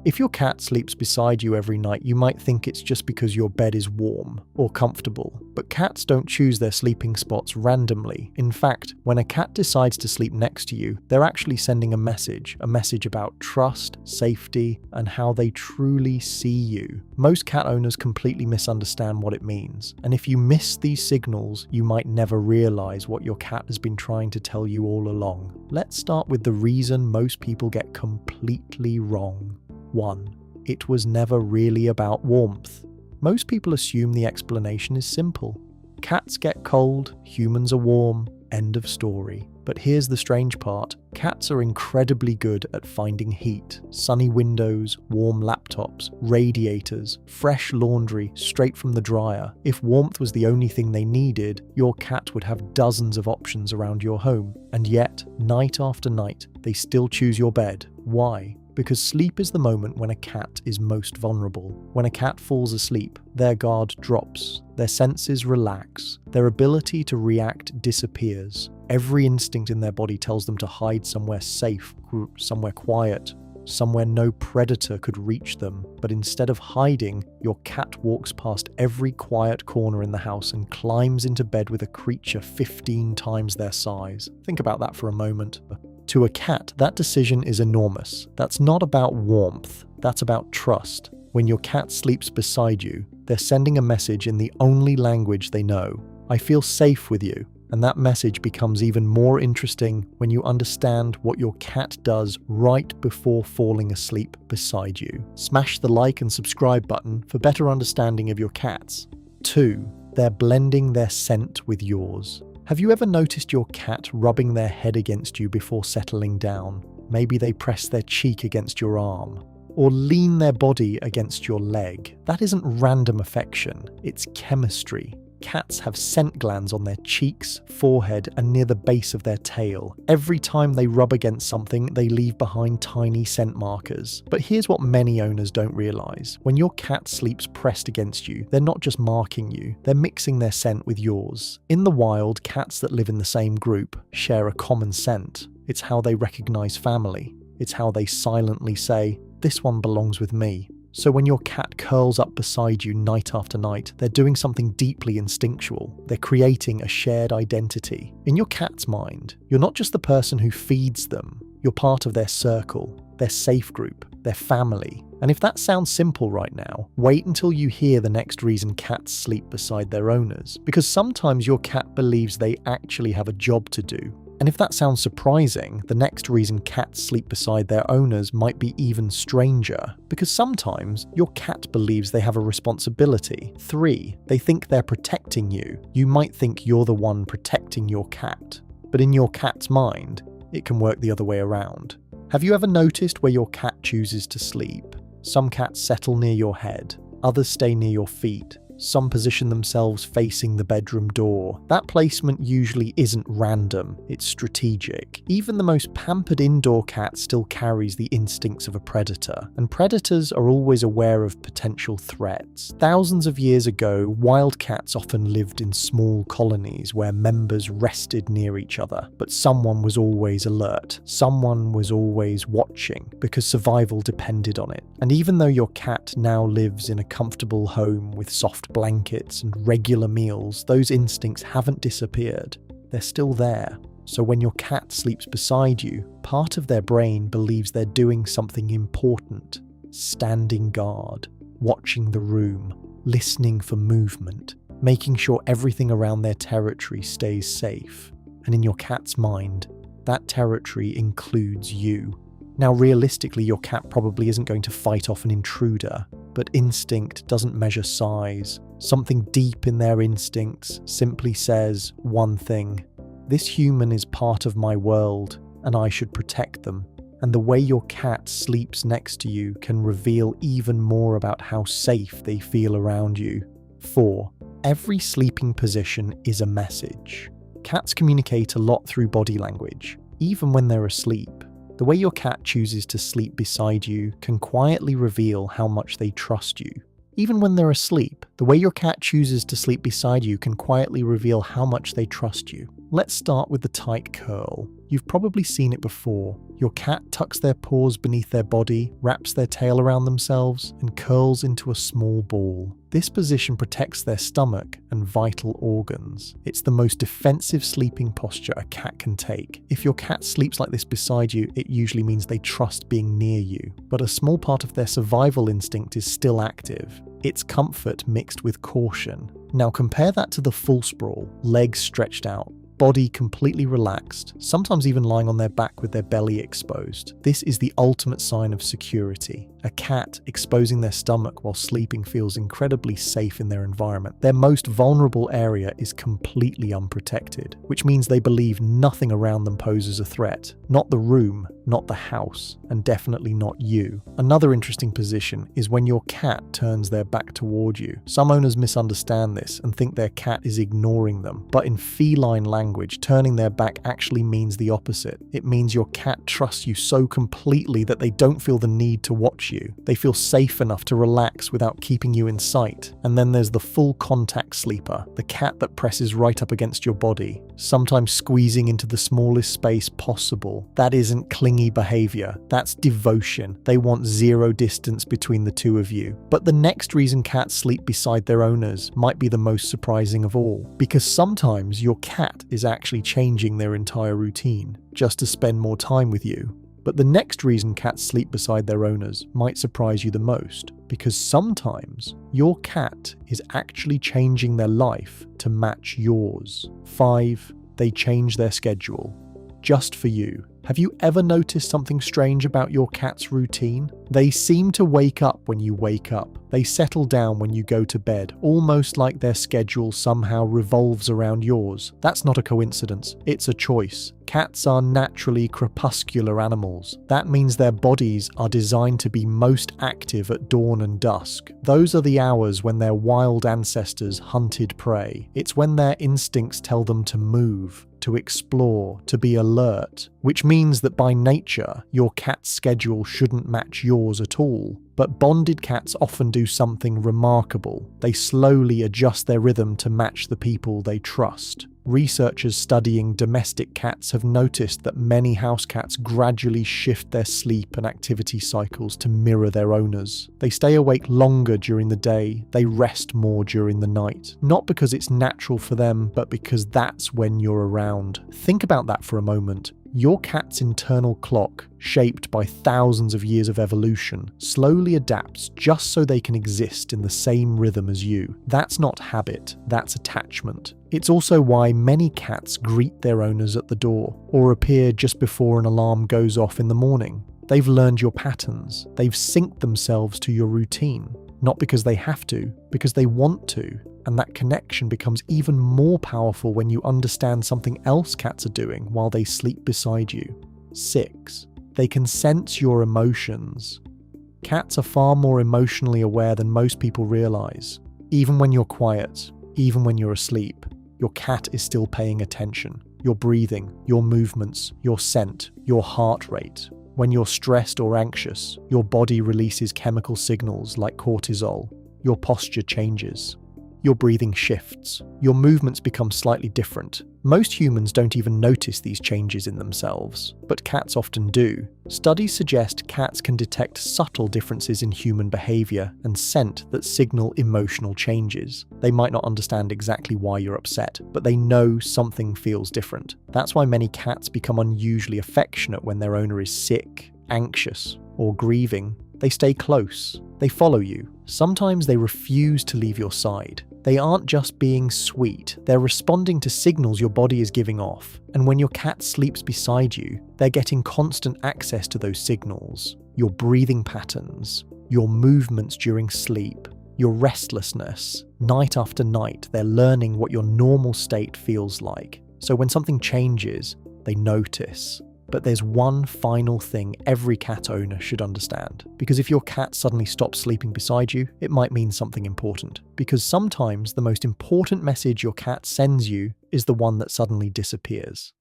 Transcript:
If your cat sleeps beside you every night, you might think it's just because your bed is warm or comfortable, but cats don't choose their sleeping spots randomly. In fact, when a cat decides to sleep next to you, they're actually sending a message about trust, safety, and how they truly see you. Most cat owners completely misunderstand what it means, and if you miss these signals, you might never realize what your cat has been trying to tell you all along. Let's start with the reason most people get completely wrong. 1. It was never really about warmth. Most people assume the explanation is simple. Cats get cold, humans are warm, end of story. But here's the strange part. Cats are incredibly good at finding heat. Sunny windows, warm laptops, radiators, fresh laundry straight from the dryer. If warmth was the only thing they needed, your cat would have dozens of options around your home. And yet, night after night, they still choose your bed. Why? Because sleep is the moment when a cat is most vulnerable. When a cat falls asleep, their guard drops, their senses relax, their ability to react disappears. Every instinct in their body tells them to hide somewhere safe, somewhere quiet, somewhere no predator could reach them. But instead of hiding, your cat walks past every quiet corner in the house and climbs into bed with a creature 15 times their size. Think about that for a moment. To a cat, that decision is enormous. That's not about warmth, that's about trust. When your cat sleeps beside you, they're sending a message in the only language they know. I feel safe with you. And that message becomes even more interesting when you understand what your cat does right before falling asleep beside you. Smash the like and subscribe button for better understanding of your cats. 2. They're blending their scent with yours. Have you ever noticed your cat rubbing their head against you before settling down? Maybe they press their cheek against your arm, or lean their body against your leg. That isn't random affection, it's chemistry. Cats have scent glands on their cheeks, forehead, and near the base of their tail. Every time they rub against something, they leave behind tiny scent markers. But here's what many owners don't realize. When your cat sleeps pressed against you, they're not just marking you, they're mixing their scent with yours. In the wild, cats that live in the same group share a common scent. It's how they recognize family. It's how they silently say, "This one belongs with me." So when your cat curls up beside you night after night, they're doing something deeply instinctual. They're creating a shared identity. In your cat's mind, you're not just the person who feeds them. You're part of their circle, their safe group, their family. And if that sounds simple right now, wait until you hear the next reason cats sleep beside their owners. Because sometimes your cat believes they actually have a job to do. And if that sounds surprising, the next reason cats sleep beside their owners might be even stranger, because sometimes your cat believes they have a responsibility. 3, they think they're protecting you. You might think you're the one protecting your cat, but in your cat's mind, it can work the other way around. Have you ever noticed where your cat chooses to sleep? Some cats settle near your head, others stay near your feet. Some position themselves facing the bedroom door. That placement usually isn't random, it's strategic. Even the most pampered indoor cat still carries the instincts of a predator, and predators are always aware of potential threats. Thousands of years ago, wild cats often lived in small colonies where members rested near each other, but someone was always alert. Someone was always watching, because survival depended on it. And even though your cat now lives in a comfortable home with soft blankets and regular meals, those instincts haven't disappeared. They're still there. So when your cat sleeps beside you, part of their brain believes they're doing something important, standing guard, watching the room, listening for movement, making sure everything around their territory stays safe. And in your cat's mind, that territory includes you. Now, realistically, your cat probably isn't going to fight off an intruder, but instinct doesn't measure size. Something deep in their instincts simply says one thing: this human is part of my world, and I should protect them. And the way your cat sleeps next to you can reveal even more about how safe they feel around you. 4. Every sleeping position is a message. Cats communicate a lot through body language, even when they're asleep. The way your cat chooses to sleep beside you can quietly reveal how much they trust you. Even when they're asleep, the way your cat chooses to sleep beside you can quietly reveal how much they trust you. Let's start with the tight curl. You've probably seen it before. Your cat tucks their paws beneath their body, wraps their tail around themselves, and curls into a small ball. This position protects their stomach and vital organs. It's the most defensive sleeping posture a cat can take. If your cat sleeps like this beside you, it usually means they trust being near you. But a small part of their survival instinct is still active. It's comfort mixed with caution. Now compare that to the full sprawl, legs stretched out, body completely relaxed, sometimes even lying on their back with their belly exposed. This is the ultimate sign of security. A cat exposing their stomach while sleeping feels incredibly safe in their environment. Their most vulnerable area is completely unprotected, which means they believe nothing around them poses a threat. Not the room, not the house, and definitely not you. Another interesting position is when your cat turns their back toward you. Some owners misunderstand this and think their cat is ignoring them, but in feline language, turning their back actually means the opposite. It means your cat trusts you so completely that they don't feel the need to watch you. They feel safe enough to relax without keeping you in sight. And then there's the full contact sleeper, the cat that presses right up against your body, sometimes squeezing into the smallest space possible. That isn't clingy behavior, that's devotion. They want zero distance between the two of you. But the next reason cats sleep beside their owners might be the most surprising of all, because sometimes your cat is actually changing their entire routine just to spend more time with you. But the next reason cats sleep beside their owners might surprise you the most, because sometimes your cat is actually changing their life to match yours. 5. They change their schedule just for you. Have you ever noticed something strange about your cat's routine? They seem to wake up when you wake up. They settle down when you go to bed, almost like their schedule somehow revolves around yours. That's not a coincidence, it's a choice. Cats are naturally crepuscular animals. That means their bodies are designed to be most active at dawn and dusk. Those are the hours when their wild ancestors hunted prey. It's when their instincts tell them to move, to explore, to be alert, which means that by nature, your cat's schedule shouldn't match yours at all. But bonded cats often do something remarkable. They slowly adjust their rhythm to match the people they trust. Researchers studying domestic cats have noticed that many house cats gradually shift their sleep and activity cycles to mirror their owners. They stay awake longer during the day, they rest more during the night. Not because it's natural for them, but because that's when you're around. Think about that for a moment. Your cat's internal clock, shaped by thousands of years of evolution, slowly adapts just so they can exist in the same rhythm as you. That's not habit, that's attachment. It's also why many cats greet their owners at the door, or appear just before an alarm goes off in the morning. They've learned your patterns, they've synced themselves to your routine, not because they have to, because they want to. And that connection becomes even more powerful when you understand something else cats are doing while they sleep beside you. 6. They can sense your emotions. Cats are far more emotionally aware than most people realize. Even when you're quiet, even when you're asleep, your cat is still paying attention. Your breathing, your movements, your scent, your heart rate. When you're stressed or anxious, your body releases chemical signals like cortisol. Your posture changes. Your breathing shifts. Your movements become slightly different. Most humans don't even notice these changes in themselves, but cats often do. Studies suggest cats can detect subtle differences in human behavior and scent that signal emotional changes. They might not understand exactly why you're upset, but they know something feels different. That's why many cats become unusually affectionate when their owner is sick, anxious, or grieving. They stay close. They follow you. Sometimes they refuse to leave your side. They aren't just being sweet, they're responding to signals your body is giving off. And when your cat sleeps beside you, they're getting constant access to those signals. Your breathing patterns, your movements during sleep, your restlessness. Night after night, they're learning what your normal state feels like. So when something changes, they notice. But there's one final thing every cat owner should understand. Because if your cat suddenly stops sleeping beside you, it might mean something important. Because sometimes the most important message your cat sends you is the one that suddenly disappears.